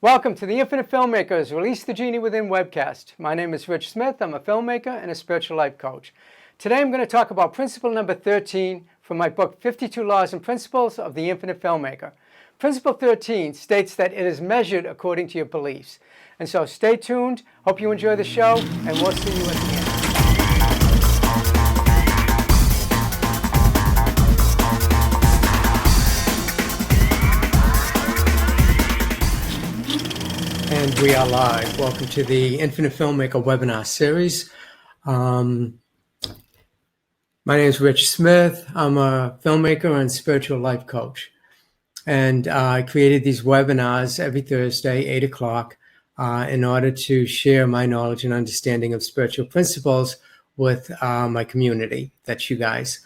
Welcome to the Infinite Filmmakers Release the Genie Within webcast. My name is Rich Smith. I'm a filmmaker and a spiritual life coach. Today I'm going to talk about principle number 13 from my book, 52 Laws and Principles of the Infinite Filmmaker. Principle 13 states that it is measured according to your beliefs. And so stay tuned. Hope you enjoy the show, and we'll see you at the end. And we are live. Welcome to the Infinite Filmmaker webinar series. My name is Rich Smith. I'm a filmmaker and spiritual life coach. And I created these webinars every Thursday, 8 o'clock, in order to share my knowledge and understanding of spiritual principles with my community, that's you guys.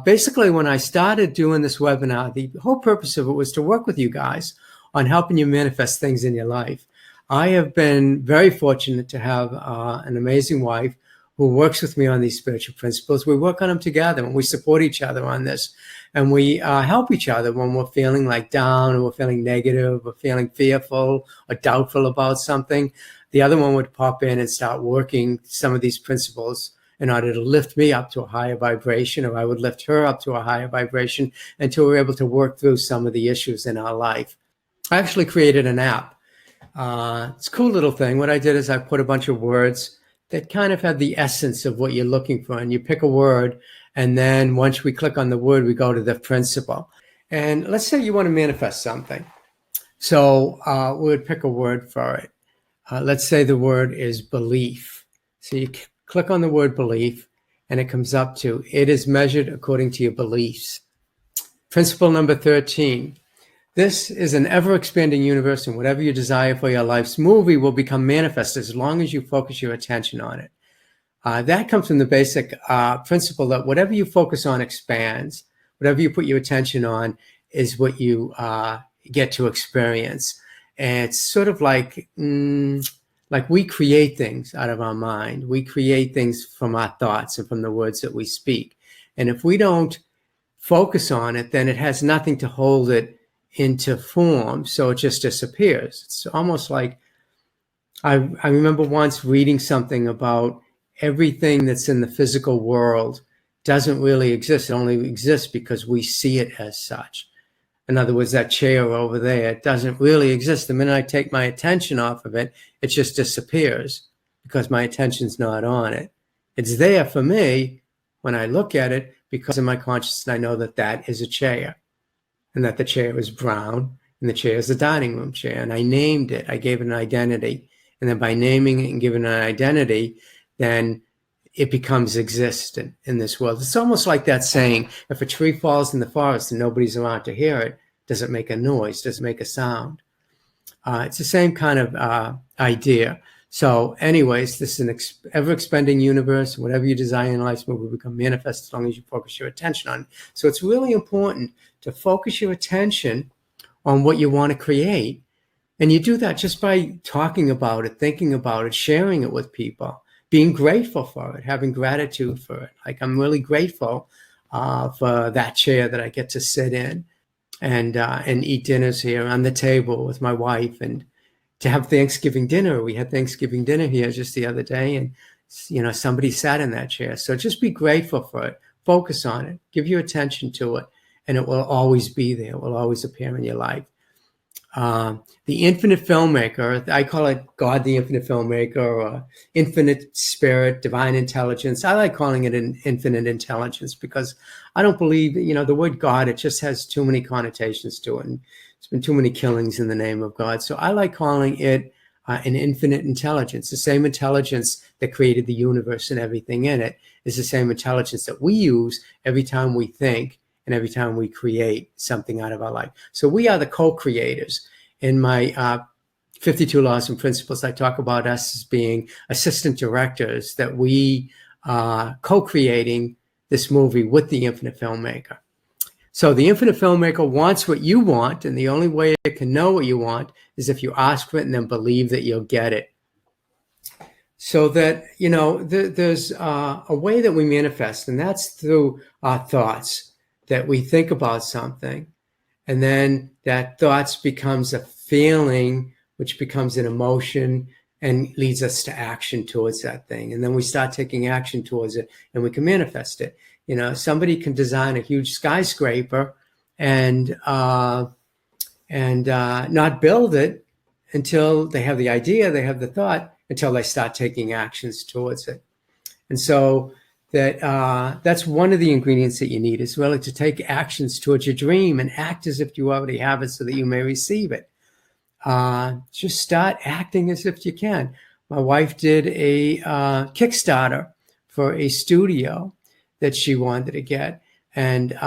Basically, when I started doing this webinar, the whole purpose of it was to work with you guys on helping you manifest things in your life. I have been very fortunate to have an amazing wife who works with me on these spiritual principles. We work on them together and we support each other on this. And we help each other when we're feeling like down or we're feeling negative or feeling fearful or doubtful about something. The other one would pop in and start working some of these principles in order to lift me up to a higher vibration, or I would lift her up to a higher vibration until we're able to work through some of the issues in our life. I actually created an app. It's a cool little thing. What I did is I put a bunch of words that kind of have the essence of what you're looking for. And you pick a word, and then once we click on the word, we go to the principle. And let's say you want to manifest something. So we would pick a word for it. Let's say the word is belief. So you click on the word belief, and it comes up to, it is measured according to your beliefs. Principle number 13. This is an ever-expanding universe, and whatever you desire for your life's movie will become manifest as long as you focus your attention on it. That comes from the basic principle that whatever you focus on expands. Whatever you put your attention on is what you get to experience. And it's sort of like we create things out of our mind. We create things from our thoughts and from the words that we speak. And if we don't focus on it, then it has nothing to hold it into form, so it just disappears. It's almost like I remember once reading something about everything that's in the physical world doesn't really exist. It only exists because we see it as such. In other words, that chair over there, it doesn't really exist. The minute I take my attention off of it, it just disappears because my attention's not on it. It's there for me when I look at it because in my consciousness I know that that is a chair. And that the chair is brown, and the chair is a dining room chair. And I named it. I gave it an identity. And then by naming it and giving it an identity, then it becomes existent in this world. It's almost like that saying, if a tree falls in the forest and nobody's around to hear it, does it make a noise? Does it make a sound? It's the same kind of idea. So anyways, this is an ever-expanding universe. Whatever you desire in life will become manifest as long as you focus your attention on it. So it's really important to focus your attention on what you want to create. And you do that just by talking about it, thinking about it, sharing it with people, being grateful for it, having gratitude for it. Like, I'm really grateful for that chair that I get to sit in and eat dinners here on the table with my wife, and to have Thanksgiving dinner. We had Thanksgiving dinner here just the other day, and somebody sat in that chair. So just be grateful for it. Focus on it. Give your attention to it, and it will always be there. It will always appear in your life. The Infinite Filmmaker, I call it God, the Infinite Filmmaker, or Infinite Spirit, Divine Intelligence. I like calling it an Infinite Intelligence because I don't believe, the word God, it just has too many connotations to it. And there's been too many killings in the name of God. So I like calling it an infinite intelligence. The same intelligence that created the universe and everything in it is the same intelligence that we use every time we think and every time we create something out of our life. So we are the co-creators. In my 52 Laws and Principles, I talk about us as being assistant directors, that we are co-creating this movie with the Infinite Filmmaker. So the Infinite Filmmaker wants what you want, and the only way it can know what you want is if you ask for it and then believe that you'll get it. So that, there's a way that we manifest, and that's through our thoughts, that we think about something, and then that thoughts becomes a feeling, which becomes an emotion and leads us to action towards that thing. And then we start taking action towards it and we can manifest it. You know, somebody can design a huge skyscraper and not build it until they have the idea, they have the thought, until they start taking actions towards it. And so that's one of the ingredients that you need, is really to take actions towards your dream and act as if you already have it so that you may receive it. Just start acting as if you can. My wife did a Kickstarter for a studio that she wanted to get. And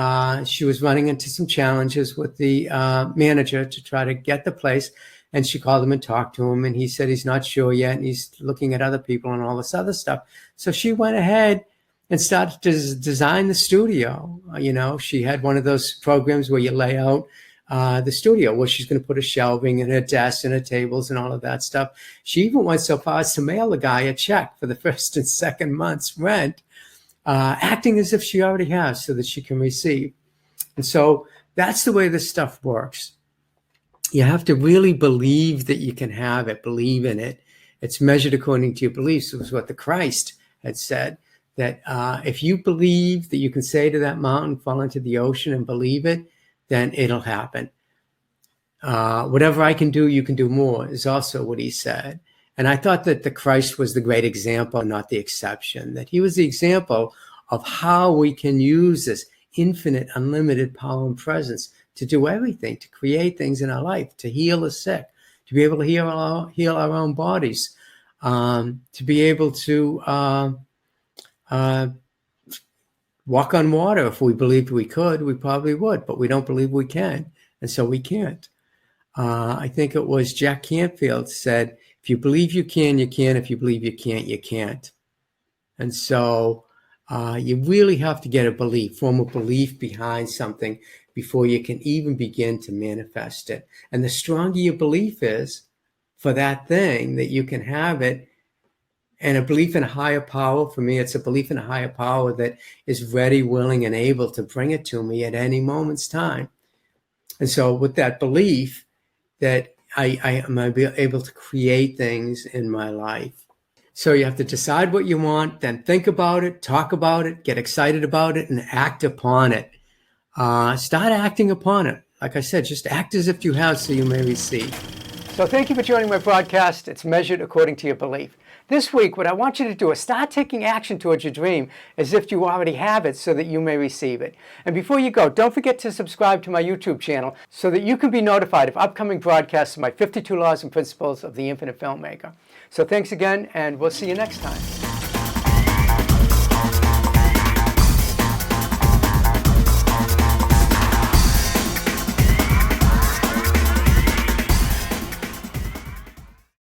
she was running into some challenges with the manager to try to get the place. And she called him and talked to him. And he said he's not sure yet. And he's looking at other people and all this other stuff. So she went ahead and started to design the studio. You know, she had one of those programs where you lay out the studio, where she's going to put a shelving and her desk and her tables and all of that stuff. She even went so far as to mail the guy a check for the first and second month's rent, acting as if she already has so that she can receive. And so that's the way this stuff works. You have to really believe that you can have it, believe in it. It's measured according to your beliefs. It was what the Christ had said, that if you believe that you can say to that mountain, fall into the ocean, and believe it, then it'll happen. Whatever I can do, you can do more, is also what he said. And I thought that the Christ was the great example, not the exception, that he was the example of how we can use this infinite, unlimited power and presence to do everything, to create things in our life, to heal the sick, to be able to heal our own bodies, to be able to walk on water. If we believed we could, we probably would, but we don't believe we can, and so we can't. I think it was Jack Canfield said, if you believe you can, you can. If you believe you can't, you can't. And so you really have to get a belief, form a belief behind something before you can even begin to manifest it. And the stronger your belief is for that thing, that you can have it, and a belief in a higher power, for me, it's a belief in a higher power that is ready, willing, and able to bring it to me at any moment's time. And so with that belief that I am able to create things in my life. So you have to decide what you want, then think about it, talk about it, get excited about it, and act upon it. Start acting upon it. Like I said, just act as if you have so you may receive. So thank you for joining my broadcast. It's measured according to your belief. This week, what I want you to do is start taking action towards your dream as if you already have it so that you may receive it. And before you go, don't forget to subscribe to my YouTube channel so that you can be notified of upcoming broadcasts of my 52 Laws and Principles of the Infinite Filmmaker. So thanks again, and we'll see you next time.